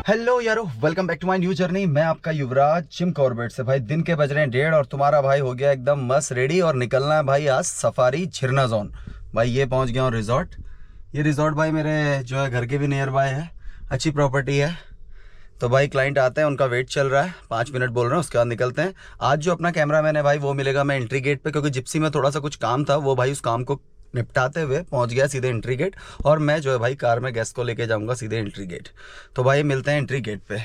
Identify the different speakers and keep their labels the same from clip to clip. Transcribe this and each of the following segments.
Speaker 1: Hello यारो, welcome back to my new journey. मैं आपका युवराज जिम कॉर्बेट से। भाई दिन के बज रहे हैं 1:30 और तुम्हारा भाई हो गया एकदम मस्त रेडी और निकलना है भाई आज सफारी झिरना जोन। भाई ये पहुंच गया हूँ रिजॉर्ट। ये रिजॉर्ट भाई मेरे जो है घर के भी नियर बाय है, अच्छी प्रॉपर्टी है। तो भाई क्लाइंट आते हैं, उनका वेट चल रहा है, 5 मिनट बोल रहे हैं, उसके बाद निकलते हैं। आज जो अपना कैमरामैन है भाई वो मिलेगा मैं एंट्री गेट पे, क्योंकि जिप्सी में थोड़ा सा कुछ काम था, वो भाई उस काम को निपटाते हुए पहुंच गया सीधे एंट्री गेट। और मैं जो है भाई कार में गेस्ट को लेके जाऊंगा सीधे एंट्री गेट। तो भाई मिलते हैं एंट्री गेट पे।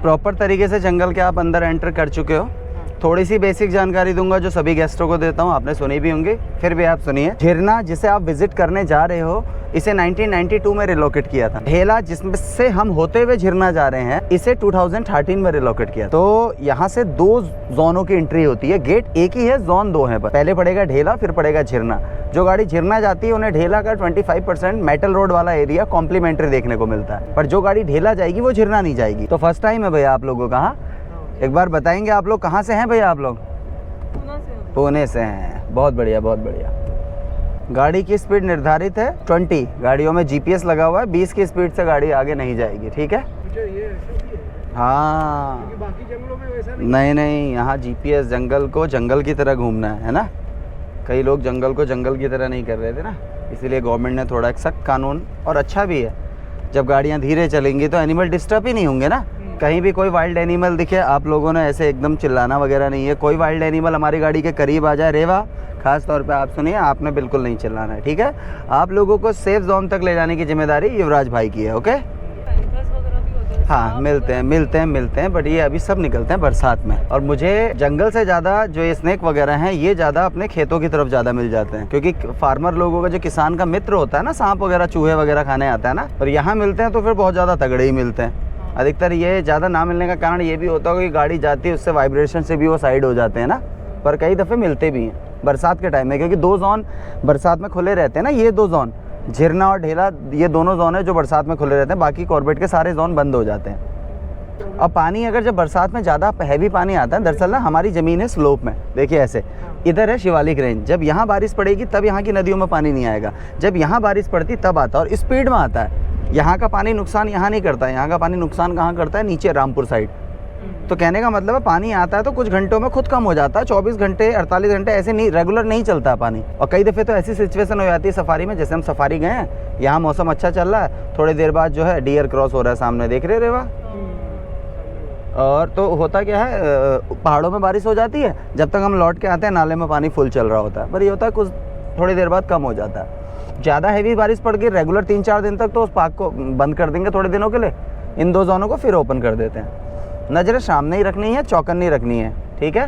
Speaker 1: प्रॉपर तरीके से जंगल के आप अंदर एंटर कर चुके हो। थोड़ी सी बेसिक जानकारी दूंगा जो सभी गेस्टों को देता हूँ, आपने सुनी भी होंगी, फिर भी आप सुनिए। झिरना जिसे आप विजिट करने जा रहे हो, इसे 1992 में रिलोकेट किया था। ढेला जिसमें से हम होते हुए झिरना जा रहे हैं, इसे 2013 में रिलोकेट किया। तो यहाँ से 2 जोनों की एंट्री होती है। गेट एक ही है, जोन 2 है। पहले पड़ेगा ढेला, फिर पड़ेगा झिरना। जो गाड़ी झिरना जाती है उन्हें ढेला का 25% मेटल रोड वाला एरिया कॉम्प्लीमेंट्री देखने को मिलता है, पर जो गाड़ी ढेला जाएगी वो झिरना नहीं जाएगी। तो फर्स्ट टाइम है भैया आप लोगों का? हाँ, एक बार बताएंगे आप लोग कहाँ से हैं भैया? आप लोग पुणे से हैं। बहुत बढ़िया, बहुत बढ़िया। गाड़ी की स्पीड निर्धारित है 20। गाड़ियों में जीपीएस लगा हुआ है, 20 की स्पीड से गाड़ी आगे नहीं जाएगी, ठीक है? हाँ,
Speaker 2: बाकी जंगलों में वैसा
Speaker 1: नहीं, यहाँ जीपीएस जंगल को जंगल की तरह घूमना है ना। कई लोग जंगल को जंगल की तरह नहीं कर रहे थे ना, इसीलिए गवर्नमेंट ने थोड़ा एक सख्त कानून, और अच्छा भी है। जब गाड़ियाँ धीरे चलेंगी तो एनिमल डिस्टर्ब ही नहीं होंगे ना। कहीं भी कोई वाइल्ड एनिमल दिखे, आप लोगों ने ऐसे एकदम चिल्लाना वगैरह नहीं है। कोई वाइल्ड एनिमल हमारी गाड़ी के करीब आ जाए, रेवा खास तौर पे आप सुनिए, आपने बिल्कुल नहीं चिल्लाना है, ठीक है? आप लोगों को सेफ जोन तक ले जाने की जिम्मेदारी युवराज भाई की है, ओके? हाँ, मिलते हैं। बट ये अभी सब निकलते हैं बरसात में। और मुझे जंगल से ज़्यादा जो ये स्नेक वगैरह हैं, ये ज़्यादा अपने खेतों की तरफ ज़्यादा मिल जाते हैं, क्योंकि फार्मर लोगों का जो किसान का मित्र होता है ना, सांप वगैरह चूहे वगैरह खाने आता है ना, और यहाँ मिलते हैं तो फिर बहुत ज़्यादा तगड़े ही मिलते हैं। अधिकतर ये ज़्यादा ना मिलने का कारण ये भी होता है कि गाड़ी जाती है उससे वाइब्रेशन से भी वो साइड हो जाते हैं ना, पर कई दफ़े मिलते भी हैं बरसात के टाइम में, क्योंकि 2 जोन बरसात में खुले रहते हैं ना। ये 2 जोन, झिरना और ढेला, ये दोनों जोन है जो बरसात में खुले रहते हैं। बाकी कॉर्बेट के सारे जोन बंद हो जाते हैं। अब पानी अगर जब बरसात में ज़्यादा हैवी पानी आता है, दरअसल ना हमारी ज़मीन है स्लोप में, देखिए ऐसे, इधर है शिवालिक रेंज। जब यहाँ बारिश पड़ेगी तब यहाँ की नदियों में पानी नहीं आएगा, जब यहाँ बारिश पड़ती तब आता है, और स्पीड में आता है। यहाँ का पानी नुकसान यहाँ नहीं करता है, यहाँ का पानी नुकसान कहाँ करता है? नीचे रामपुर साइड। तो कहने का मतलब है पानी आता है तो कुछ घंटों में खुद कम हो जाता है। 24 घंटे 48 घंटे ऐसे नहीं, रेगुलर नहीं चलता है पानी। और कई दफ़े तो ऐसी सिचुएशन हो जाती है सफारी में, जैसे हम सफारी गए हैं, यहाँ मौसम अच्छा चल रहा है, थोड़ी देर बाद जो है डियर क्रॉस हो रहा है सामने, देख रहे रेवा। और तो होता क्या है, पहाड़ों में बारिश हो जाती है, जब तक हम लौट के आते हैं नाले में पानी फुल चल रहा होता है, पर ये होता है कुछ थोड़ी देर बाद कम हो जाता है। ज़्यादा हैवी बारिश पड़ गई रेगुलर 3-4 दिन तक, तो उस पार्क को बंद कर देंगे थोड़े दिनों के लिए, इन 2 जोनों को फिर ओपन कर देते हैं। नज़रें सामने ही रखनी है, चौकन नहीं रखनी है, ठीक है?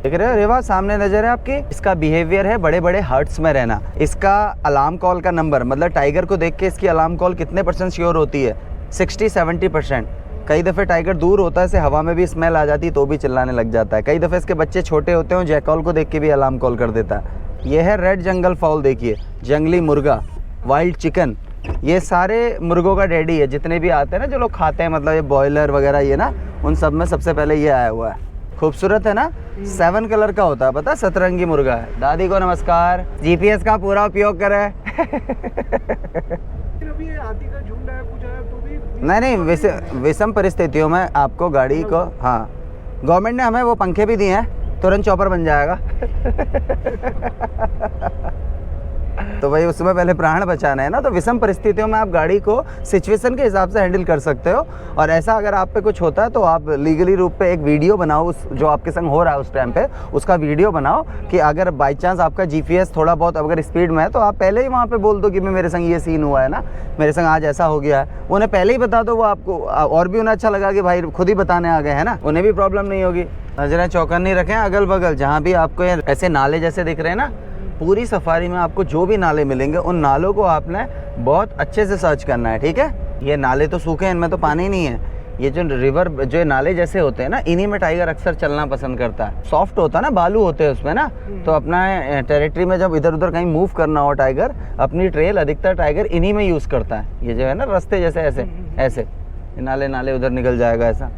Speaker 1: देख रहे हो रेवा, सामने नज़र है आपकी। इसका बिहेवियर है बड़े बड़े हर्ट्स में रहना। इसका अलार्म कॉल का नंबर, मतलब टाइगर को देख के इसकी अलार्म कॉल कितने % श्योर होती है? 60-70%। कई दफ़े टाइगर दूर होता है, इसे हवा में भी स्मेल आ जाती है तो भी चिल्लाने लग जाता है। कई दफ़े इसके बच्चे छोटे होते हैं, जैकॉल को देख के भी अलार्म कॉल कर देता है। यह है रेड जंगल फाउल, देखिए, जंगली मुर्गा, वाइल्ड चिकन, ये सारे मुर्गों का डैडी है। जितने भी आते हैं ना जो लोग खाते हैं, मतलब ये बॉयलर वगैरह, ये ना, उन सब में सबसे पहले ये आया हुआ है। खूबसूरत है ना? 7 कलर का होता है, पता, सतरंगी मुर्गा है। दादी को नमस्कार, जीपीएस का पूरा उपयोग करें।
Speaker 2: हाथी का झुंड है, कुछ है तो भी
Speaker 1: नहीं, विषम परिस्थितियों में आपको गाड़ी को, हाँ, गवर्नमेंट ने हमें वो पंखे भी दिए हैं, तुरंत चॉपर बन जाएगा। तो भाई उसमें पहले प्राण बचाना है ना, तो विषम परिस्थितियों में आप गाड़ी को सिचुएशन के हिसाब से हैंडल कर सकते हो। और ऐसा अगर आप पे कुछ होता है तो आप लीगली रूप पे एक वीडियो बनाओ, उस जो आपके संग हो रहा है उस टाइम पे, उसका वीडियो बनाओ, कि अगर बाई चांस आपका जीपीएस थोड़ा बहुत अगर स्पीड में है तो आप पहले ही वहाँ पे बोल दो कि मेरे संग ये सीन हुआ है ना, मेरे संग आज ऐसा हो गया है। उन्हें पहले ही बता दो, वो आपको, और भी उन्हें अच्छा लगा कि भाई खुद ही बताने आ गए हैं ना, उन्हें भी प्रॉब्लम नहीं होगी। नजरें चौकन नहीं रखें, अगल बगल जहाँ भी आपको ऐसे नाले जैसे दिख रहे हैं ना, पूरी सफारी में आपको जो भी नाले मिलेंगे उन नालों को आपने बहुत अच्छे से सर्च करना है, ठीक है? ये नाले तो सूखे हैं, इनमें तो पानी नहीं है। ये जो रिवर, जो नाले जैसे होते हैं ना, इन्हीं में टाइगर अक्सर चलना पसंद करता है। सॉफ्ट होता है ना, बालू होते हैं उसमें ना, तो अपना टेरिटरी में जब इधर उधर कहीं मूव करना हो टाइगर, अपनी ट्रेल अधिकतर टाइगर इन्हीं में यूज़ करता है। ये जो है ना रास्ते जैसे ऐसे नाले उधर निकल जाएगा, ऐसा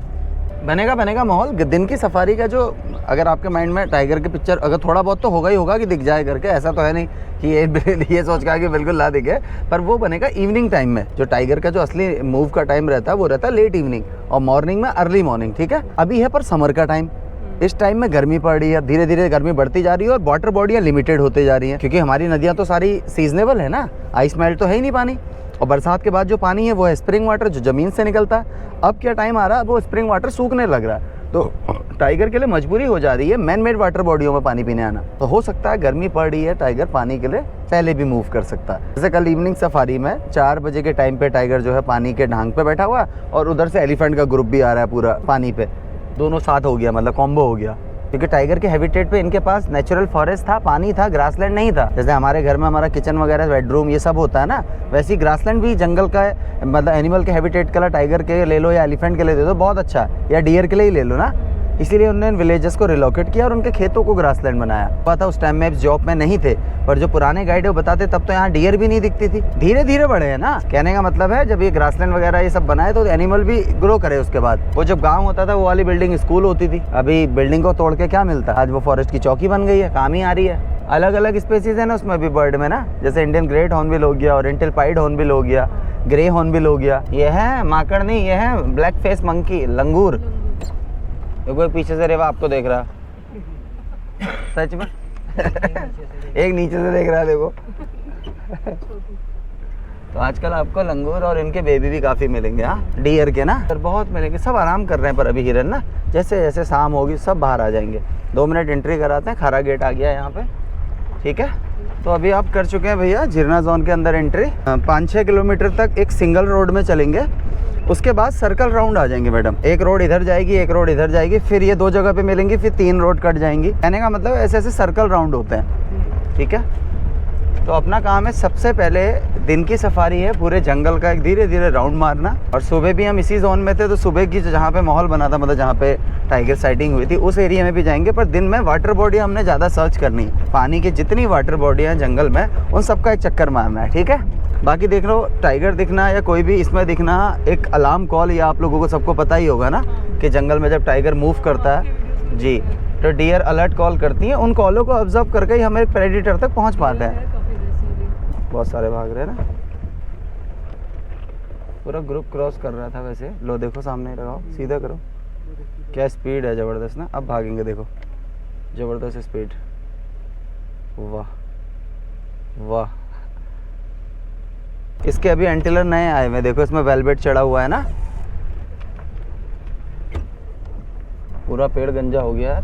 Speaker 1: बनेगा माहौल। दिन की सफारी का जो अगर आपके माइंड में टाइगर की पिक्चर अगर थोड़ा बहुत तो होगा ही होगा कि दिख जाए करके, ऐसा तो है नहीं कि ये सोच के कि बिल्कुल ना दिखे, पर वो बनेगा इवनिंग टाइम में। जो टाइगर का जो असली मूव का टाइम रहता है वो रहता है लेट इवनिंग और मॉर्निंग में अर्ली मॉर्निंग, ठीक है। अभी है पर समर का टाइम, इस टाइम में गर्मी पड़ रही है, धीरे धीरे गर्मी बढ़ती जा रही है और वाटर बॉडियाँ लिमिटेड होते जा रही हैं, क्योंकि हमारी नदियाँ तो सारी सीजनेबल है ना, आइस मेल्ट तो है ही नहीं पानी। और बरसात के बाद जो पानी है वो है स्प्रिंग वाटर जो ज़मीन से निकलता है। अब क्या टाइम आ रहा है, वो स्प्रिंग वाटर सूखने लग रहा है, तो टाइगर के लिए मजबूरी हो जा रही है मैन मेड वाटर बॉडियों में पानी पीने आना। तो हो सकता है गर्मी पड़ रही है, टाइगर पानी के लिए पहले भी मूव कर सकता है। जैसे कल इवनिंग सफारी में 4 बजे के टाइम पे टाइगर जो है पानी के ढांग पे बैठा हुआ है और उधर से एलिफेंट का ग्रुप भी आ रहा है पूरा पानी पे, दोनों साथ हो गया, मतलब कॉम्बो हो गया। क्योंकि टाइगर के हैबिटेट पे इनके पास नेचुरल फॉरेस्ट था, पानी था, ग्रासलैंड नहीं था। जैसे हमारे घर में हमारा किचन वगैरह, बेडरूम ये सब होता है ना, वैसे ही ग्रासलैंड भी जंगल का है, मतलब एनिमल के हैबिटेट के लिए टाइगर के ले लो या एलिफेंट के लिए दे दो, बहुत अच्छा है, या डियर के लिए ही ले लो ना। इसीलिए उन्होंने विलेजेस को रिलोकेट किया और उनके खेतों को ग्रासलैंड बनाया हुआ था। उस टाइम में जॉब में नहीं थे, पर जो पुराने गाइड है वो बताते तब तो यहाँ डियर भी नहीं दिखती थी। धीरे धीरे बढ़े हैं ना, कहने का मतलब है जब ये ग्रासलैंड वगैरह ये सब बनाए तो एनिमल भी ग्रो करे। उसके बाद वो जब गाँव होता था वो वाली बिल्डिंग स्कूल होती थी, अभी बिल्डिंग को तोड़ के क्या मिलता, आज वो फॉरेस्ट की चौकी बन गई है, काम ही आ रही है। अलग अलग स्पेसीज है ना उसमें भी बर्ड में ना, जैसे इंडियन ग्रेट हॉर्नबिल हो गया, ओरिएंटल पाइड हॉर्नबिल हो गया, ग्रे हॉर्नबिल हो गया, ये है माकड़ नहीं, ये है ब्लैक फेस मंकी, लंगूर। देखो पीछे से रेवा आपको देख रहा सच में एक नीचे से देख रहा है, देखो तो आजकल आपको लंगूर और इनके बेबी भी काफ़ी मिलेंगे, हाँ डियर के ना, पर बहुत मिलेंगे। सब आराम कर रहे हैं पर अभी हिरन ना, जैसे जैसे शाम होगी सब बाहर आ जाएंगे। 2 मिनट एंट्री कराते हैं, खारा गेट आ गया है यहाँ पे, ठीक है। तो अभी आप कर चुके हैं भैया झिरना जोन के अंदर एंट्री। 5-6 किलोमीटर तक एक सिंगल रोड में चलेंगे, उसके बाद सर्कल राउंड आ जाएंगे मैडम। एक रोड इधर जाएगी, एक रोड इधर जाएगी, फिर ये 2 जगह पे मिलेंगी, फिर 3 रोड कट जाएंगी। कहने का मतलब ऐसे ऐसे सर्कल राउंड होते हैं, ठीक है। तो अपना काम है सबसे पहले दिन की सफारी है, पूरे जंगल का एक धीरे धीरे राउंड मारना। और सुबह भी हम इसी जोन में थे, तो सुबह की जहाँ पे माहौल बना था, मतलब जहाँ पे टाइगर साइटिंग हुई थी उस एरिया में भी जाएंगे। पर दिन में वाटर बॉडी हमने ज़्यादा सर्च करनी, पानी की जितनी वाटर बॉडी है जंगल में उन सबका एक चक्कर मारना है, ठीक है। बाकी देख लो टाइगर दिखना या कोई भी इसमें दिखना एक अलार्म कॉल, या आप लोगों को सबको पता ही होगा ना कि जंगल में जब टाइगर मूव करता है जी तो डियर अलर्ट कॉल करती हैं। उन कॉलों को ऑब्जर्व करके ही हम एक प्रेडिटर तक पहुंच पाते हैं। बहुत सारे भाग रहे हैं ना, पूरा ग्रुप क्रॉस कर रहा था वैसे। लो देखो सामने लगाओ, सीधा करो, क्या स्पीड है ज़बरदस्त ना। अब भागेंगे, देखो ज़बरदस्त स्पीड, वाह वाह। इसके अभी एंटीलर नए आए हुए, देखो इसमें वेलवेट चढ़ा हुआ है ना, पूरा पेड़ गंजा हो गया यार।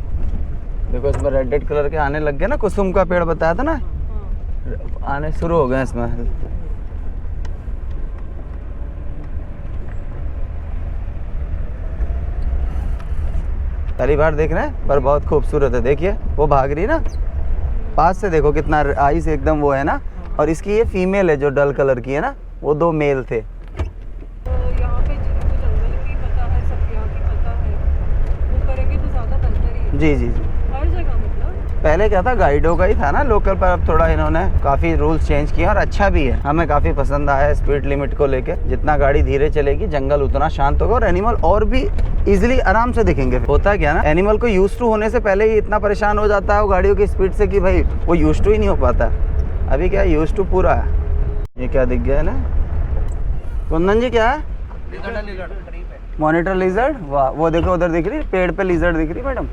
Speaker 1: देखो इसमें रेड कलर के आने लग गए ना, कुसुम का पेड़ बताया था ना, आने शुरू हो गए इसमें। पहली बार देख रहे हैं पर बहुत खूबसूरत है। देखिए वो भाग रही है ना, पास से देखो कितना आइस एकदम वो है ना। और इसकी ये फीमेल है जो डल कलर की है ना, वो 2 मेल थे।
Speaker 3: तो यहाँ पे जिनको जंगल की पता है, सब यहाँ की पता है, वो करेंगे तो ज़्यादा बेहतर ही है।
Speaker 1: जी जी जी।
Speaker 3: हर जगह मतलब
Speaker 1: पहले क्या था गाइडों का ही था ना लोकल, पर अब थोड़ा इन्होंने काफ़ी रूल्स चेंज किए और अच्छा भी है। हमें काफ़ी पसंद आया है स्पीड लिमिट को लेके। जितना गाड़ी धीरे चलेगी जंगल उतना शांत होगा और एनिमल और भी इजीली आराम से दिखेंगे। होता क्या ना, एनिमल को यूज टू होने से पहले ही इतना परेशान हो जाता है वो गाड़ियों की स्पीड से कि भाई वो यूज टू ही नहीं हो पाता। अभी क्या यूज टू पूरा है। ये क्या दिख गया है ना कुंदन जी, क्या है? मॉनिटर लिजर्ड, वाह। वो देखो उधर दिख रही पेड़ पे लिजर्ड दिख रही मैडम,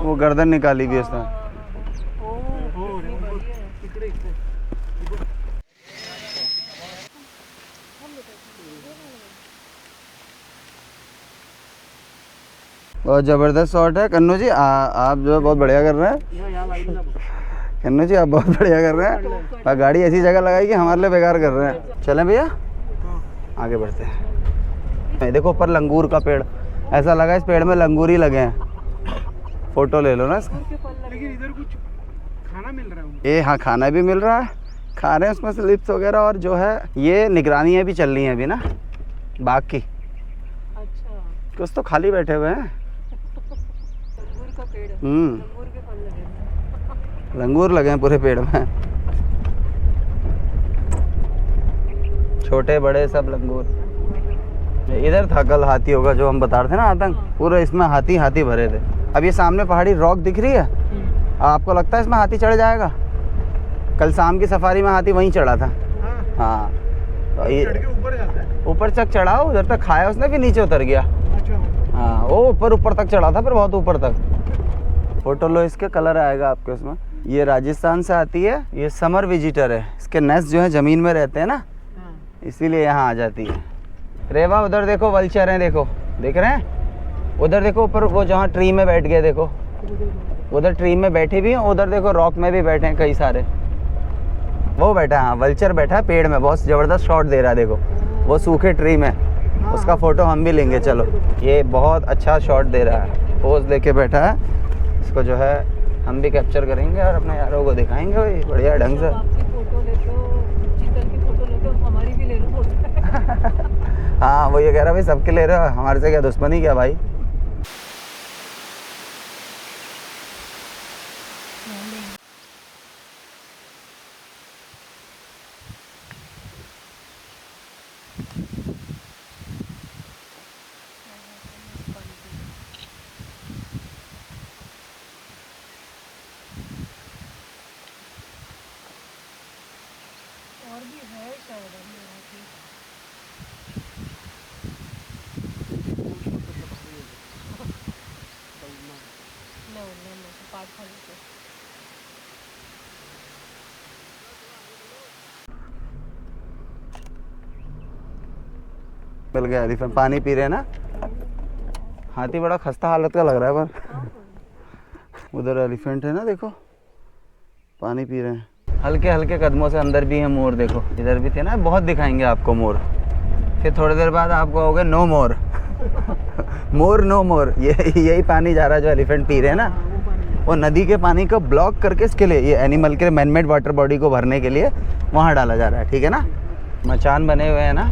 Speaker 1: वो गर्दन निकाली भी उसने। बहुत ज़बरदस्त शॉट है कन्नू जी। आप जो है बहुत बढ़िया कर रहे हैं कन्नू जी, आप बहुत बढ़िया कर रहे हैं। और गाड़ी ऐसी जगह लगाई कि हमारे लिए बेकार कर रहे हैं। चलें भैया आगे बढ़ते हैं। देखो ऊपर लंगूर का पेड़, ऐसा लगा इस पेड़ में लंगूर ही लगे हैं। फोटो ले लो ना इसका।
Speaker 2: लेकिन इधर कुछ खाना मिल रहा है।
Speaker 1: ये हाँ खाना भी मिल रहा है, खा रहे हैं उसमें से लिप्स वगैरह। और जो है ये निगरानियाँ भी चल रही हैं अभी ना बाघ की।
Speaker 3: अच्छा,
Speaker 1: कुछ तो खाली बैठे हुए हैं।
Speaker 3: लंगूर का पेड़, लंगूर के फल लगे हैं।
Speaker 1: लंगूर लगे हैं पूरे पेड़ में, छोटे बड़े सब लंगूर। इधर था कल हाथी होगा जो हम बता रहे थे ना, आतंक पूरा इसमें हाथी हाथी भरे थे। अब ये सामने पहाड़ी रॉक दिख रही है, आपको लगता है इसमें हाथी चढ़ जाएगा? कल शाम की सफारी में हाथी वहीं चढ़ा था। हाँ तो ये
Speaker 2: ऊपर जाता है,
Speaker 1: ऊपर तक चढ़ा, उधर तक खाया उसने, फिर नीचे उतर गया।
Speaker 2: अच्छा
Speaker 1: हाँ वो ऊपर तक चढ़ा था, फिर बहुत ऊपर तक। फोटो लो, इसके कलर आएगा आपके उसमें। ये राजस्थान से आती है, ये समर विजिटर है। इसके नेस्ट जो है ज़मीन में रहते हैं ना, इसीलिए यहाँ आ जाती है। रेवा उधर देखो वल्चर हैं, देखो देख रहे हैं? उधर देखो ऊपर वो जहाँ ट्री में बैठ गए, देखो उधर ट्री में बैठे भी हैं, उधर देखो रॉक में भी बैठे हैं कई सारे। वो बैठा है, हाँ वल्चर बैठा है पेड़ में, बहुत ज़बरदस्त शॉट दे रहा है देखो, वो सूखे ट्री में। उसका फ़ोटो हम भी लेंगे, चलो। ये बहुत अच्छा शॉट दे रहा है, पोज लेके बैठा है। इसको जो है हम भी कैप्चर करेंगे और अपने यारों को दिखाएंगे भाई बढ़िया ढंग से।
Speaker 3: आपकी फोटो ले लो, चीतल की फोटो ले लो, हमारी भी ले लो फोटो।
Speaker 1: हाँ वो ये कह रहा भाई सबके ले रहे हो, हमारे से क्या दुश्मनी क्या भाई।
Speaker 3: और भी है शायद अभी यहाँ पे। नहीं, पार्ट खाली से।
Speaker 1: मिल गया एलिफेंट, पानी पी रहे हैं ना। हाथी बड़ा खस्ता हालत का लग रहा है पर उधर एलिफेंट है ना, देखो पानी पी रहे हैं। हल्के हल्के कदमों से अंदर भी है मोर, देखो इधर भी थे ना, बहुत दिखाएंगे आपको मोर। फिर थोड़ी देर बाद आपको होगा नो मोर। मोर नो मोर, यही पानी जा रहा है जो एलिफेंट पी रहे हैं ना, वो नदी के पानी को ब्लॉक करके इसके लिए, ये एनिमल के मैनमेड वाटर बॉडी को भरने के लिए वहाँ डाला जा रहा है, ठीक है ना। मचान बने हुए हैं ना,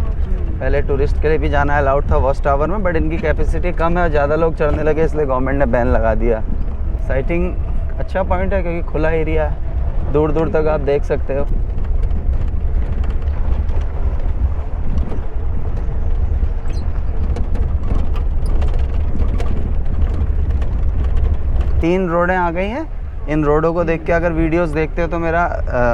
Speaker 1: पहले टूरिस्ट के लिए भी जाना अलाउड था वॉच टावर में, बट इनकी कैपेसिटी कम है और ज़्यादा लोग चढ़ने लगे, इसलिए गवर्नमेंट ने बैन लगा दिया। साइटिंग अच्छा पॉइंट है क्योंकि खुला एरिया है, दूर दूर तक आप देख सकते हो। तीन रोडें आ गई हैं। इन रोडों को देख के अगर वीडियोस देखते हो तो मेरा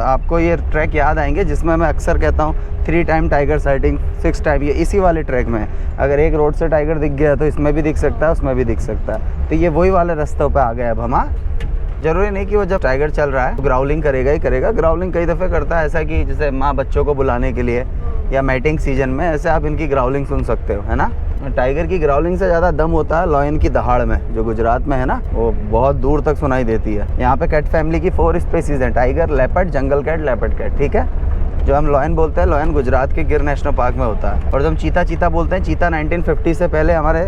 Speaker 1: आपको ये ट्रैक याद आएंगे जिसमें मैं अक्सर कहता हूँ 3 टाइम टाइगर साइटिंग, 6 टाइम, ये इसी वाले ट्रैक में है। अगर एक रोड से टाइगर दिख गया तो इसमें भी दिख सकता है, उसमें भी दिख सकता है। तो ये वही वाले रास्तों पे आ गए अब हम। हाँ, ज़रूरी नहीं कि वो जब टाइगर चल रहा है तो ग्राउलिंग करेगा ही करेगा। ग्राउलिंग कई दफ़े करता है, ऐसा कि जैसे माँ बच्चों को बुलाने के लिए या मैटिंग सीजन में, ऐसे आप इनकी ग्राउलिंग सुन सकते हो, है ना। टाइगर की ग्राउलिंग से ज़्यादा दम होता है लॉयन की दहाड़ में, जो गुजरात में है ना, वो बहुत दूर तक सुनाई देती है। यहाँ पे कैट फैमिली की 4 स्पेसीज हैं, tiger, leopard, jungle cat, leopard cat, ठीक है। जो हम लॉयन बोलते हैं, लॉयन गुजरात के गिर नेशनल पार्क में होता है। और जब हम चीता बोलते हैं, चीता 1950 से पहले हमारे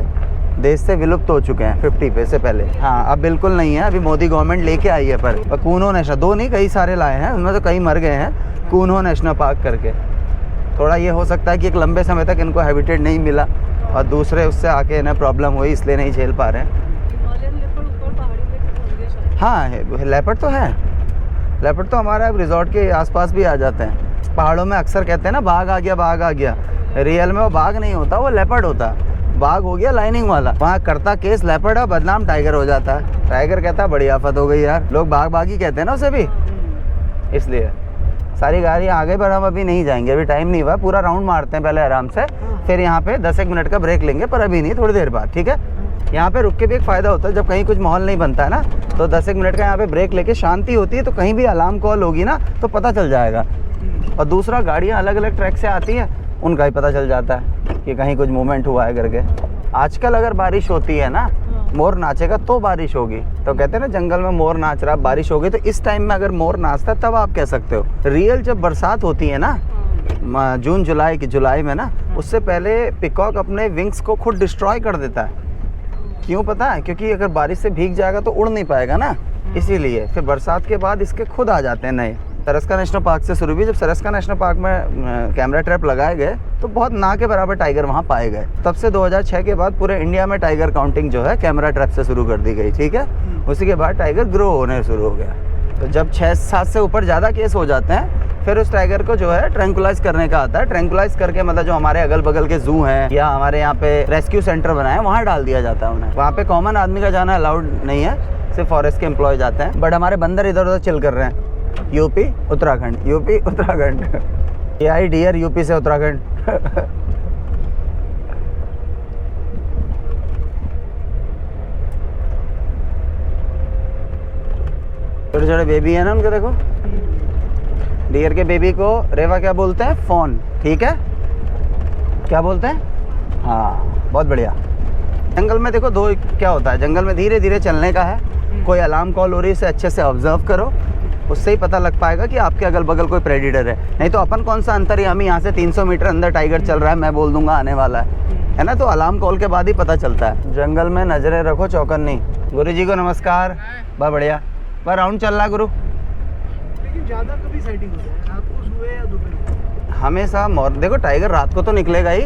Speaker 1: देश से विलुप्त हो चुके हैं, 50 पे से पहले। हाँ, अब बिल्कुल नहीं है, अभी मोदी गवर्नमेंट लेके आई है। पर कूनो नेशनल, 2 नहीं कई सारे लाए हैं, उनमें तो कई मर गए हैं, कूनो नेशनल पार्क करके। थोड़ा ये हो सकता है कि एक लंबे समय तक इनको हैबिटेट नहीं मिला और दूसरे उससे आके इन्हें प्रॉब्लम हुई, इसलिए नहीं झेल पा रहे हैं।
Speaker 3: हिमालयन लेपर्ड ऊपर पहाड़ी में होंगे शायद।
Speaker 1: हाँ लेपर्ड तो है, लेपर्ड तो हमारे अब रिजॉर्ट के आसपास भी आ जाते हैं। पहाड़ों में अक्सर कहते हैं ना बाघ आ गया, बाघ आ गया। रियल में वो बाघ नहीं होता, वो लेपर्ड होता। बाघ हो गया लाइनिंग वाला, वहाँ करता केस लेपर्ड है, बदनाम टाइगर हो जाता है। टाइगर कहता है बड़ी आफत हो गई यार, लोग बाघ ही कहते हैं ना उसे भी, इसलिए। सारी गाड़ियाँ आ गई पर हम अभी नहीं जाएंगे, अभी टाइम नहीं हुआ। पूरा राउंड मारते हैं पहले आराम से, फिर यहाँ पे 10-1 मिनट का ब्रेक लेंगे, पर अभी नहीं, थोड़ी देर बाद, ठीक है। यहाँ पे रुक के भी एक फ़ायदा होता है, जब कहीं कुछ माहौल नहीं बनता है ना, तो 10-1 मिनट का यहाँ पे ब्रेक लेके शांति होती है, तो कहीं भी अलार्म कॉल होगी ना तो पता चल जाएगा। और दूसरा, गाड़ियाँ अलग अलग ट्रैक से आती हैं, उनका ही पता चल जाता है कि कहीं कुछ मूवमेंट हुआ है करके। आजकल अगर बारिश होती है ना, मोर नाचेगा तो बारिश होगी। तो कहते हैं ना जंगल में मोर नाच रहा, बारिश होगी। तो इस टाइम में अगर मोर नाचता है तब आप कह सकते हो। रियल जब बरसात होती है ना, जून जुलाई में ना, उससे पहले पिकॉक अपने विंग्स को खुद डिस्ट्रॉय कर देता है। क्यों पता है? क्योंकि अगर बारिश से भीग जाएगा तो उड़ नहीं पाएगा ना, इसीलिए। फिर बरसात के बाद इसके खुद आ जाते हैं नए। सरस्का नेशनल पार्क से शुरू हुई। जब सरस्का नेशनल पार्क में कैमरा ट्रैप लगाए गए तो बहुत ना के बराबर टाइगर वहाँ पाए गए। तब से 2006 के बाद पूरे इंडिया में टाइगर काउंटिंग जो है कैमरा ट्रैप से शुरू कर दी गई, ठीक है। उसी के बाद टाइगर ग्रो होने शुरू हो गया। तो जब 6-7 से ऊपर ज़्यादा केस हो जाते हैं फिर उस टाइगर को जो है ट्रैंकुलाइज करने का आता है। ट्रैंकुलाइज करके मतलब जो हमारे अगल बगल के जू हैं या हमारे यहाँ पे रेस्क्यू सेंटर बनाए वहाँ डाल दिया जाता है उन्हें। वहाँ पे कॉमन आदमी का जाना अलाउड नहीं है, सिर्फ फॉरेस्ट के एम्प्लॉय जाते हैं। बट हमारे बंदर इधर उधर चिल कर रहे हैं। UP Uttarakhand, UP Uttarakhand. ये आई डियर यूपी से उत्तराखंड। छोटे छोटे बेबी है ना उनके, देखो डियर के बेबी को रेवा क्या बोलते हैं? फोन। ठीक है, क्या बोलते हैं? हाँ, बहुत बढ़िया। जंगल में देखो दो क्या होता है, जंगल में धीरे धीरे चलने का है। कोई अलार्म कॉल हो रही है, इसे अच्छे से ऑब्जर्व करो, उससे ही पता लग पाएगा कि आपके अगल बगल कोई प्रेडिटर है। नहीं तो अपन कौन सा अंतर्यामी, यहाँ से 300 मीटर अंदर टाइगर चल रहा है, मैं बोल दूंगा आने वाला है ना, तो अलार्म कॉल के बाद ही पता चलता है। जंगल में नजरें रखो, चौकन्नी। गुरु जी को नमस्कार। बहुत बढ़िया। पर राउंड चल रहा गुरु।
Speaker 2: लेकिन ज्यादा कभी साइटिंग होता है, रात को, सुबह या दोपहर?
Speaker 1: हमेशा देखो टाइगर रात को तो निकलेगा ही,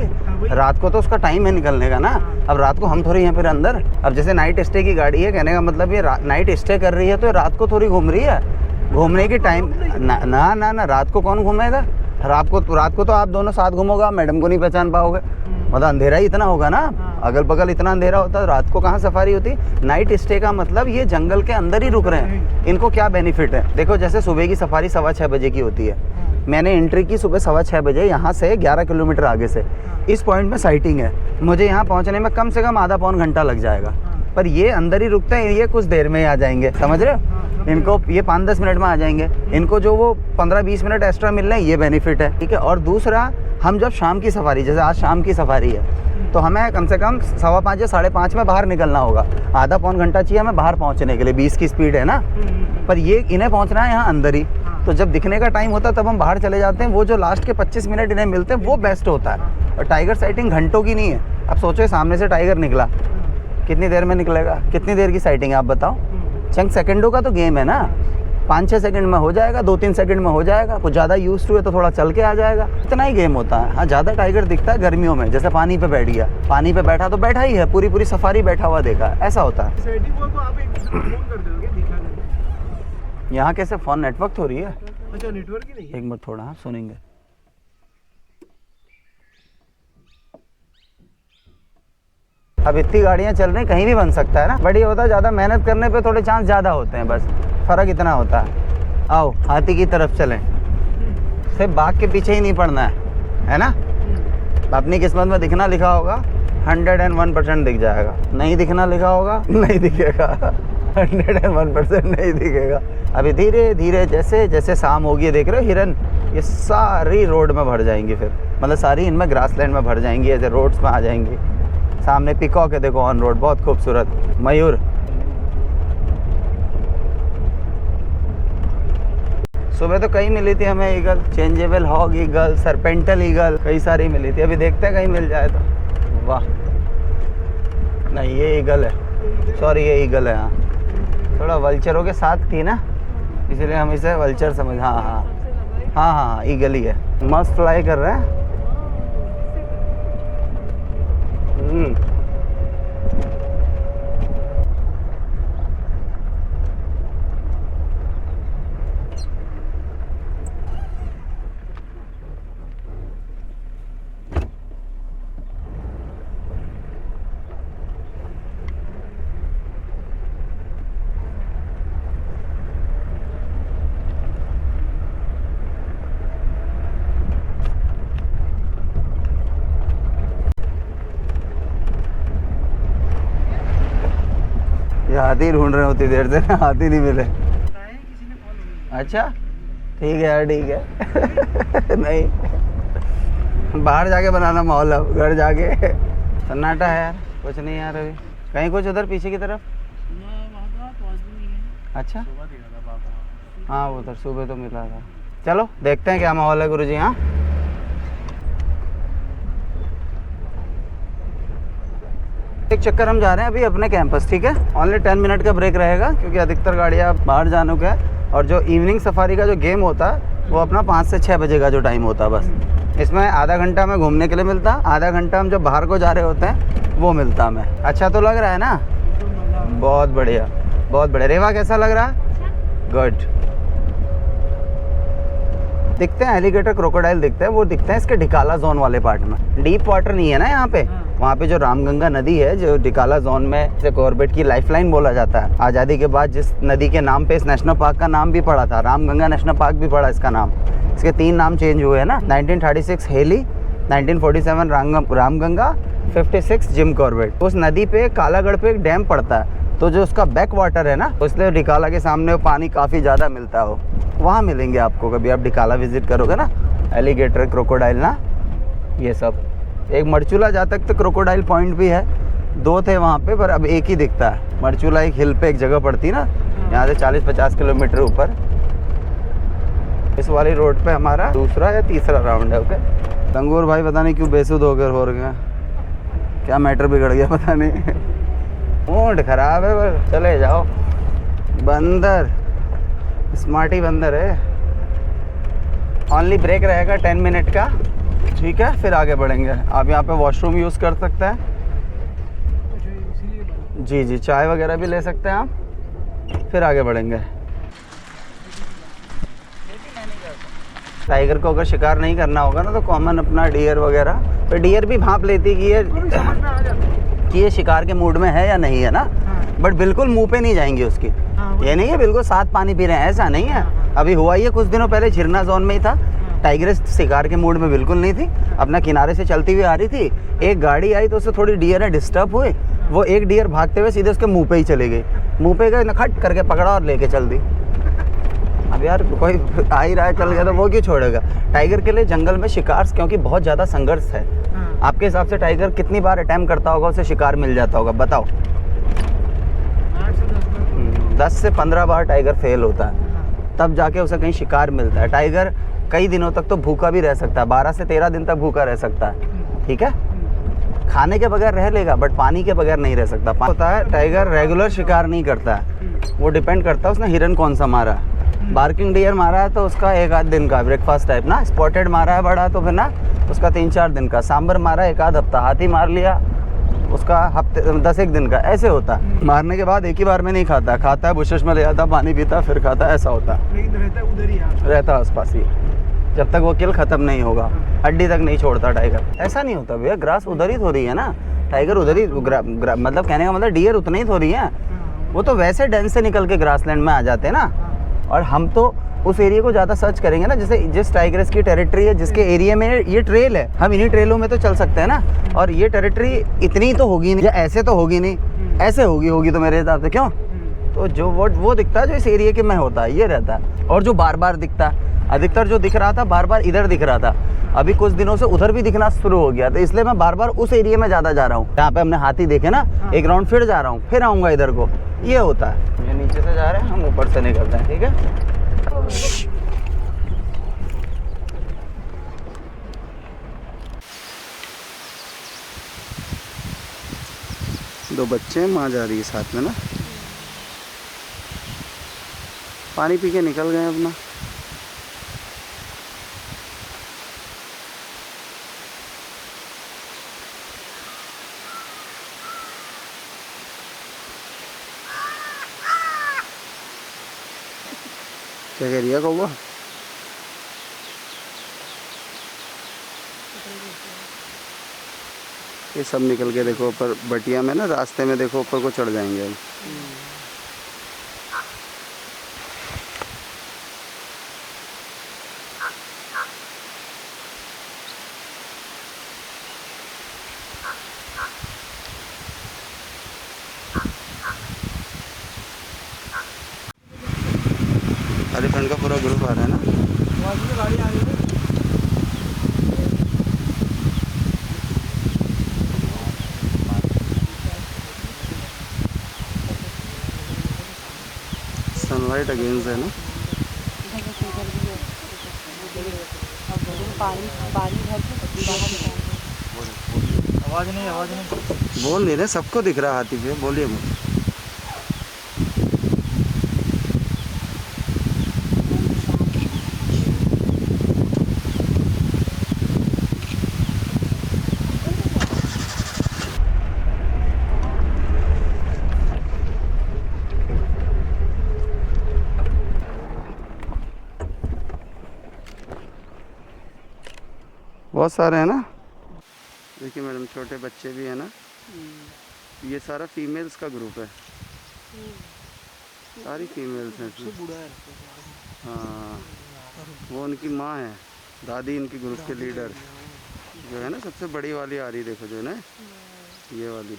Speaker 1: रात को तो उसका टाइम है निकलने का ना। अब रात को हम थोड़ी हैं फिर अंदर। अब जैसे नाइट स्टे की गाड़ी है, कहने का मतलब ये नाइट स्टे कर रही है तो रात को थोड़ी घूम रही है। घूमने की टाइम ना रात को कौन घूमेगा? रात को तो आप दोनों साथ घूमोगे, मैडम को नहीं पहचान पाओगे। मतलब अंधेरा ही इतना होगा ना, अगल बगल इतना अंधेरा होता है, रात को कहाँ सफारी होती। नाइट स्टे का मतलब ये जंगल के अंदर ही रुक रहे हैं। इनको क्या बेनिफिट है? देखो जैसे सुबह की सफारी 6:15 बजे की होती है, मैंने एंट्री की सुबह 6:15 बजे, यहाँ से 11 किलोमीटर आगे से। इस पॉइंट में साइटिंग है, मुझे यहाँ पहुँचने में कम से कम आधा पौन घंटा लग जाएगा। पर ये अंदर ही रुकते हैं, ये कुछ देर में ही आ जाएंगे, समझ रहे हो? इनको ये 5-10 मिनट में आ जाएंगे। इनको जो वो 15-20 मिनट एक्स्ट्रा मिल रहे हैं, ये बेनिफिट है। ठीक है। और दूसरा, हम जब शाम की सफारी, जैसे आज शाम की सफारी है, तो हमें कम से कम 5:15 या 5:30 में बाहर निकलना होगा। आधा पौन घंटा चाहिए हमें बाहर पहुंचने के लिए, 20 की स्पीड है ना। पर ये इन्हें पहुंचना है यहाँ अंदर ही, तो जब दिखने का टाइम होता है तब हम बाहर चले जाते हैं। वो जो लास्ट के 25 मिनट इन्हें मिलते हैं वो बेस्ट होता है। और टाइगर साइटिंग घंटों की नहीं है। अब सोचो सामने से टाइगर निकला, कितनी देर में निकलेगा? कितनी देर की साइटिंग है आप बताओ? चंद सेकंडों का तो गेम है ना। 5-6 सेकंड में हो जाएगा, 2-3 सेकंड में हो जाएगा। कुछ ज़्यादा यूज टू है तो थोड़ा चल के आ जाएगा, इतना ही गेम होता है। हाँ, ज़्यादा टाइगर दिखता है गर्मियों में, जैसे पानी पे बैठ गया, पानी पे बैठा तो बैठा ही है, पूरी सफारी बैठा हुआ देखा, ऐसा होता है।
Speaker 2: सेटिंग हुआ तो आप एक फोन कर दोगे दिखा देंगे।
Speaker 1: यहाँ कैसे फ़ोन नेटवर्क हो रही है?
Speaker 2: अच्छा, नेटवर्क ही नहीं है।
Speaker 1: एक मिनट थोड़ा, हाँ सुनेंगे। अब इतनी गाड़ियाँ चल रही, कहीं भी बन सकता है ना। बढ़िया होता है, ज़्यादा मेहनत करने पे थोड़े चांस ज़्यादा होते हैं, बस फ़र्क इतना होता है। आओ हाथी की तरफ चलें, सिर्फ बाघ के पीछे ही नहीं पड़ना है ना। अपनी किस्मत में दिखना लिखा होगा 101% दिख जाएगा, नहीं दिखना लिखा होगा नहीं दिखेगा। 101% नहीं दिखेगा। अभी धीरे धीरे जैसे जैसे शाम होगी, देख रहे हो हिरन, ये सारी रोड में भर जाएंगी, फिर मतलब सारी इनमें ग्रासलैंड में भर जाएंगी, ऐसे रोड्स में आ जाएंगी। सामने पिकॉक है देखो ऑन रोड, बहुत खूबसूरत। मयूर, सुबह तो कई मिली थी हमें eagle, changeable hawk eagle, serpent eagle, कई सारी मिली थी। अभी देखते हैं कहीं मिल जाए तो। वाह, नहीं ये ईगल है, सॉरी ये ईगल है। हाँ, थोड़ा वल्चरों के साथ थी ना, इसलिए हम इसे वल्चर समझ। हाँ, ईगल ही है। मस्त फ्लाई कर रहा है। ये हाथी ढूंढ रहे होती देर से, हाथी नहीं मिले।
Speaker 2: किसी ने कॉल नहीं।
Speaker 1: अच्छा ठीक है यार, ठीक है। नहीं, बाहर जाके बनाना माहौल, अब घर जाके सन्नाटा है यार, कुछ नहीं यार अभी। कहीं कुछ उधर पीछे की तरफ? अच्छा, हाँ उधर सुबह तो मिला था। चलो देखते हैं क्या माहौल है गुरुजी। हाँ, एक चक्कर हम जा रहे हैं अभी अपने कैंपस, ठीक है। ओनली 10 मिनट का ब्रेक रहेगा, क्योंकि अधिकतर गाड़ियाँ बाहर जाने का है। और जो इवनिंग सफारी का जो गेम होता है वो अपना 5 से 6 बजे का जो टाइम होता है, बस इसमें आधा घंटा हमें घूमने के लिए मिलता, आधा घंटा हम जब बाहर को जा रहे होते हैं वो मिलता हमें। अच्छा तो लग रहा है ना? बहुत बढ़िया, बहुत बढ़िया। रेवा कैसा लग रहा है? गुड। दिखते हैं एलिगेटर क्रोकोडाइल दिखते हैं, वो दिखते हैं इसके ढिकाला जोन वाले पार्ट में। डीप वाटर नहीं है ना यहाँ पे।
Speaker 2: हाँ।
Speaker 1: वहाँ पे जो रामगंगा नदी है, जो ढिकाला जोन में से कॉर्बेट की लाइफलाइन बोला जाता है। आज़ादी के बाद जिस नदी के नाम पे इस नेशनल पार्क का नाम भी पड़ा था, रामगंगा नेशनल पार्क भी पड़ा इसका नाम। इसके 3 नाम चेंज हुए हैं ना, 1936 हेली, 1947 रामगंगा, 56 जिम कॉर्बेट। उस नदी पे कालागढ़ पे एक डैम पड़ता है, तो जो उसका बैक वाटर है ना, इसलिए ढिकाला के सामने वो पानी काफ़ी ज़्यादा मिलता हो। वहाँ मिलेंगे आपको, कभी आप ढिकाला विजिट करोगे ना, एलिगेटर क्रोकोडाइल ना, ये सब। एक मरचूला जा तक तो क्रोकोडाइल पॉइंट भी है, 2 थे वहाँ पे, पर अब एक ही दिखता है। मरचूला एक हिल पे एक जगह पड़ती है ना, यहाँ से 40-50 किलोमीटर ऊपर। इस वाली रोड पे हमारा दूसरा या तीसरा राउंड है। ओके, तंगूर भाई पता नहीं क्यों बेसुध होकर हो रहे हैं, क्या मैटर बिगड़ गया पता नहीं। मूड खराब है, पर चले जाओ। बंदर स्मार्टी बंदर है। ऑनली ब्रेक रहेगा 10 मिनट का, ठीक है, फिर आगे बढ़ेंगे। आप यहाँ पे वॉशरूम यूज़ कर सकते हैं। जी जी, चाय वगैरह भी ले सकते हैं आप, फिर आगे बढ़ेंगे। टाइगर को अगर शिकार नहीं करना होगा ना, तो कॉमन अपना डियर वगैरह, तो डियर भी भांप लेती कि ये शिकार के मूड में है या नहीं है ना। बट बिल्कुल मुंह पे नहीं जाएंगी उसकी। ये नहीं है बिल्कुल साथ पानी पी रहे हैं, ऐसा नहीं है। अभी हुआ ये कुछ दिनों पहले झिरना जोन में ही था, टाइगर शिकार के मूड में बिल्कुल नहीं थी, अपना किनारे से चलती हुई आ रही थी। एक गाड़ी आई तो उससे थोड़ी डियर है डिस्टर्ब हुए, वो एक डियर भागते हुए सीधे उसके मुंह पे ही चली गई। मुंह पे गए, खट करके पकड़ा और लेके चल दी। अब यार कोई आ ही रहा है चल गया तो वो क्यों छोड़ेगा। टाइगर के लिए जंगल में शिकार क्योंकि बहुत ज़्यादा संघर्ष है। आपके हिसाब से टाइगर कितनी बार अटैम्प्ट करता होगा, उसे शिकार मिल जाता होगा, बताओ? 10 से 15 बार टाइगर फेल होता है, तब जाके उसे कहीं शिकार मिलता है। टाइगर कई दिनों तक तो भूखा भी रह सकता है, 12 से 13 दिन तक भूखा रह सकता है, ठीक है। खाने के बगैर रह लेगा, बट पानी के बगैर नहीं रह सकता। होता है टाइगर रेगुलर शिकार नहीं करता है, वो डिपेंड करता है उसने हिरन कौन सा मारा है। बार्किंग डियर मारा है तो उसका 1-8 दिन का ब्रेकफास्ट टाइप ना, स्पॉटेड मारा है बड़ा तो फिर ना उसका 3-4 दिन का, सांबर मारा 1-आध हफ्ता, हाथी मार लिया उसका हफ्ते 10-1 दिन का, ऐसे होता है। मारने के बाद एक ही बार में नहीं खाता, खाता है बुशेश में ले जाता, पानी पीता, फिर खाता है, ऐसा होता है।
Speaker 2: लेकिन रहता है उधर ही,
Speaker 1: रहता है आसपास ही, जब तक वो किल खत्म नहीं होगा, हड्डी तक नहीं छोड़ता टाइगर। ऐसा नहीं होता भैया, ग्रास उधर ही थोड़ी है ना, टाइगर उधर ही मतलब कहने का मतलब डियर उतना ही थोड़ी है, वो तो वैसे डेन से निकल के ग्रासलैंड में आ जाते हैं ना। और हम तो उस एरिया को ज़्यादा सर्च करेंगे ना, जैसे जिस टाइगर्स की टेरिटरी है, जिसके एरिया में ये ट्रेल है, हम इन्हीं ट्रेलों में तो चल सकते हैं ना। और ये टेरिटरी इतनी तो होगी नहीं, या ऐसे तो होगी नहीं, ऐसे होगी तो मेरे हिसाब से, क्यों? तो जो वो दिखता है जो इस एरिया के में होता है, ये रहता है। और जो बार बार दिखता है, अधिकतर जो दिख रहा था बार बार इधर दिख रहा था, अभी कुछ दिनों से उधर भी दिखना शुरू हो गया, तो इसलिए मैं बार बार उस एरिया में ज़्यादा जा रहा हूँ। यहाँ पे हमने हाथी देखे ना, एक राउंड फिर जा रहा हूँ, फिर आऊँगा इधर को, ये होता है। ये नीचे से जा रहे हैं, हम ऊपर से निकलते हैं, ठीक है। दो बच्चे, माँ जा रही है साथ में ना, पानी पी के निकल गए अपना। क्या कह रही है कौवा? ये सब निकल के देखो ऊपर बटिया में ना, रास्ते में देखो ऊपर को चढ़ जाएंगे। एलिफेंट का पूरा ग्रुप आ रहा है ना,
Speaker 2: गाड़ी आ रही है।
Speaker 1: सनलाइट अगेंस्ट है ना,
Speaker 2: आवाज़ नहीं
Speaker 1: बोल नहीं रहे, सबको दिख रहा है हाथी पे, बोलिए मत। बहुत सारे हैं ना। देखिए मैडम, छोटे बच्चे भी हैं ना। ये सारा फीमेल्स का ग्रुप है, सारी फीमेल्स हैं इसमें। हाँ, वो उनकी माँ है, दादी इनकी ग्रुप के लीडर जो है ना। सबसे बड़ी वाली आ रही देखो जो है ना, ये वाली।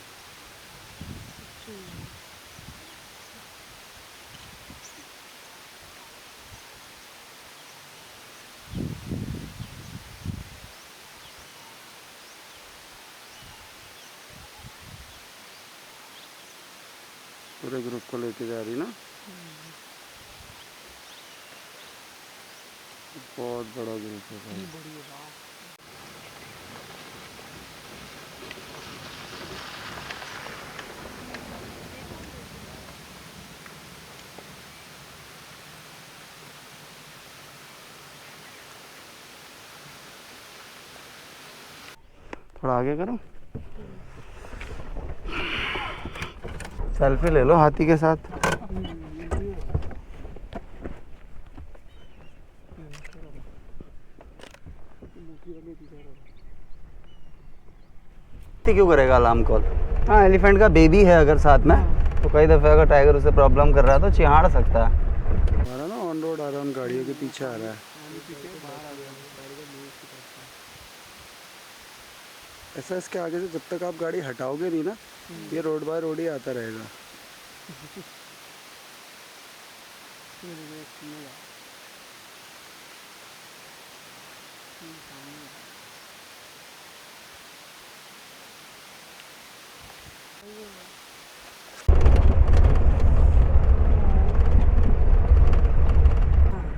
Speaker 1: पूरे ग्रुप को लेके जा रही ना। बहुत बड़ा ग्रुप है भाई। थोड़ा आगे करो, सेल्फी ले लो हाथी के साथ। क्यों करेगा अलार्म कॉल? हाँ, एलिफेंट का बेबी है अगर साथ में, तो कई दफ़े अगर टाइगर उसे प्रॉब्लम कर रहा है तो चिहाड़ सकता है। हमारा ना ऑन रोड आ रहा है, उन गाड़ियों के पीछे आ रहा है। ऐसा इसके आगे से जब तक आप गाड़ी हटाओगे नहीं ना, ये रोड बाय रोड ही आता रहेगा।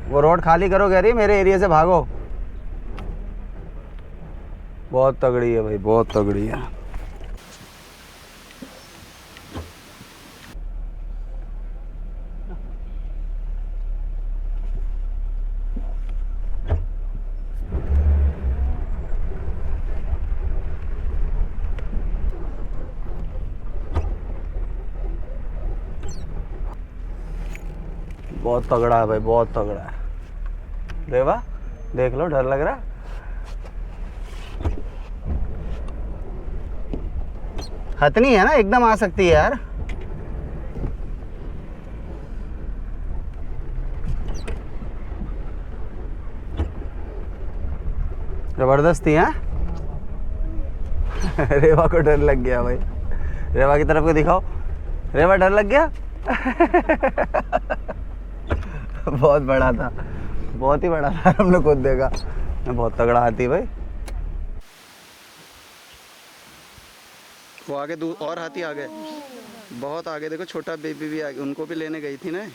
Speaker 1: वो रोड खाली करो, कह रही है मेरे एरिया से भागो। बहुत तगड़ी है भाई, बहुत तगड़ी है। बहुत तगड़ा है भाई, बहुत तगड़ा है। रेवा देख लो, डर लग रहा है। हथनी है ना, एकदम आ सकती है यार। जबरदस्ती है। रेवा को डर लग गया भाई। रेवा की तरफ को दिखाओ। रेवा डर लग गया। बहुत बड़ा था, बहुत ही बड़ा था, हमने खुद देखा। बहुत तगड़ा हाथी भाई। वो आगे और हाथी आ गए, बहुत आगे देखो। छोटा बेबी भी आ गया, उनको भी लेने गई थी ना।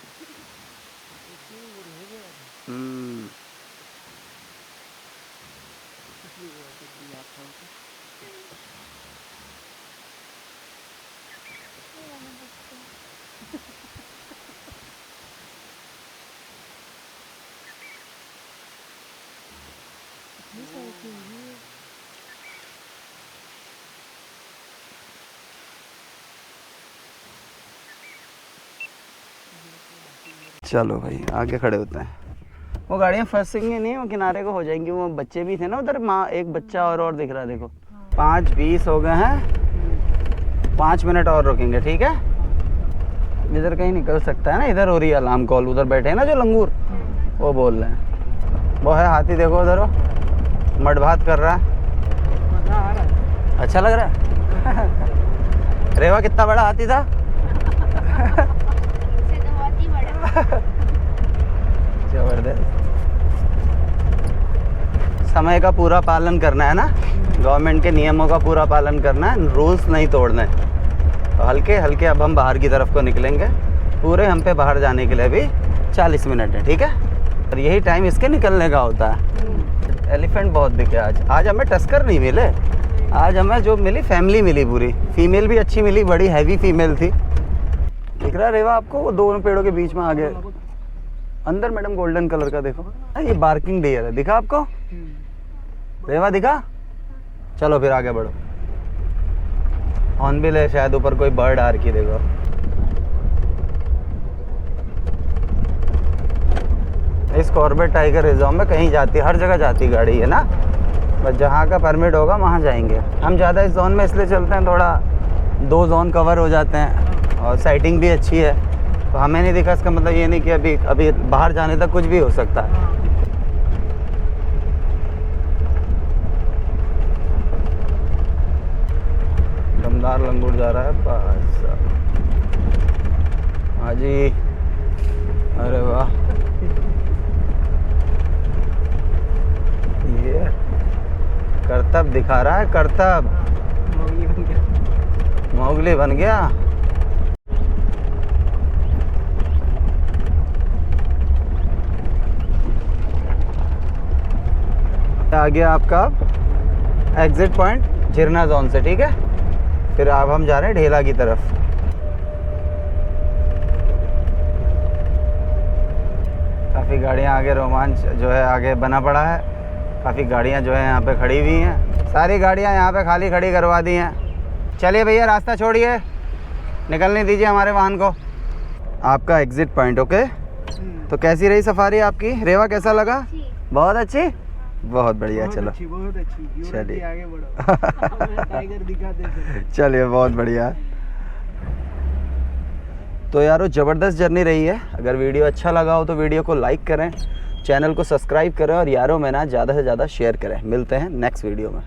Speaker 1: चलो भाई आगे खड़े होते हैं। वो गाड़ियाँ फंसेंगी नहीं, वो किनारे को हो जाएंगी। वो बच्चे भी थे ना उधर, माँ एक बच्चा और दिख रहा है देखो। 5:20 हो गए हैं, 5 मिनट और रुकेंगे, ठीक है। इधर कहीं निकल सकता है ना, इधर हो रही है अलार्म कॉल। उधर बैठे हैं ना जो लंगूर, वो बोल रहे हैं। वो है हाथी देखो उधर, वो मड भात कर रहा है। अच्छा लग रहा है। रेवा कितना बड़ा हाथी था? जबरदस्त। समय का पूरा पालन करना है ना, गवर्नमेंट के नियमों का पूरा पालन करना है, रूल्स नहीं तोड़ने। तो हल्के हल्के अब हम बाहर की तरफ को निकलेंगे। पूरे हम पे बाहर जाने के लिए भी 40 मिनट है, ठीक है। और यही टाइम इसके निकलने का होता है। एलिफेंट बहुत दिखे आज। आज हमें टस्कर नहीं मिले, आज हमें जो मिली फैमिली मिली पूरी। फीमेल भी अच्छी मिली, बड़ी हैवी फीमेल थी। दिख रहा है रेवा आपको? वो दोनों पेड़ों के बीच में आ गए अंदर मैडम, गोल्डन कलर का देखो। ये बार्किंग डियर है, दिखा आपको? रेवा दिखा? चलो फिर आगे बढ़ो। हॉर्नबिल है शायद ऊपर, कोई बर्ड आ रखी देखो। इस कॉर्बेट टाइगर रिजर्व में कहीं जाती, हर जगह जाती गाड़ी है ना। बस जहाँ का परमिट होगा वहाँ जाएंगे। हम ज़्यादा इस जोन में इसलिए चलते हैं, थोड़ा 2 जोन कवर हो जाते हैं और साइटिंग भी अच्छी है। तो हमें नहीं दिखा, इसका मतलब ये नहीं कि अभी बाहर जाने तक कुछ भी हो सकता है। दमदार लंगूर जा रहा है बस। हाँ जी, अरे वाह, ये करतब दिखा रहा है, करतब मोगली बन गया। आ गया आपका एग्जिट पॉइंट झिरना जोन से, ठीक है। फिर अब हम जा रहे हैं ढेला की तरफ। काफ़ी गाड़ियाँ आगे, रोमांच जो है आगे बना पड़ा है। काफ़ी गाड़ियाँ जो है यहाँ पे खड़ी हुई हैं। सारी गाड़ियाँ यहाँ पे खाली खड़ी करवा दी हैं। चलिए भैया, रास्ता छोड़िए, निकलने दीजिए हमारे वाहन को। आपका एग्जिट पॉइंट, ओके। तो कैसी रही सफारी आपकी? रेवा कैसा लगा? बहुत अच्छी, बहुत बढ़िया। चलो
Speaker 2: बहुत अच्छी।
Speaker 1: चलिए
Speaker 2: आगे बढ़ो। टाइगर दिखाते।
Speaker 1: चलिए, बहुत बढ़िया। तो यारो, ज़बरदस्त जर्नी रही है। अगर वीडियो अच्छा लगा हो तो वीडियो को लाइक करें, चैनल को सब्सक्राइब करें और यारों में ना ज़्यादा से ज़्यादा शेयर करें। मिलते हैं नेक्स्ट वीडियो में।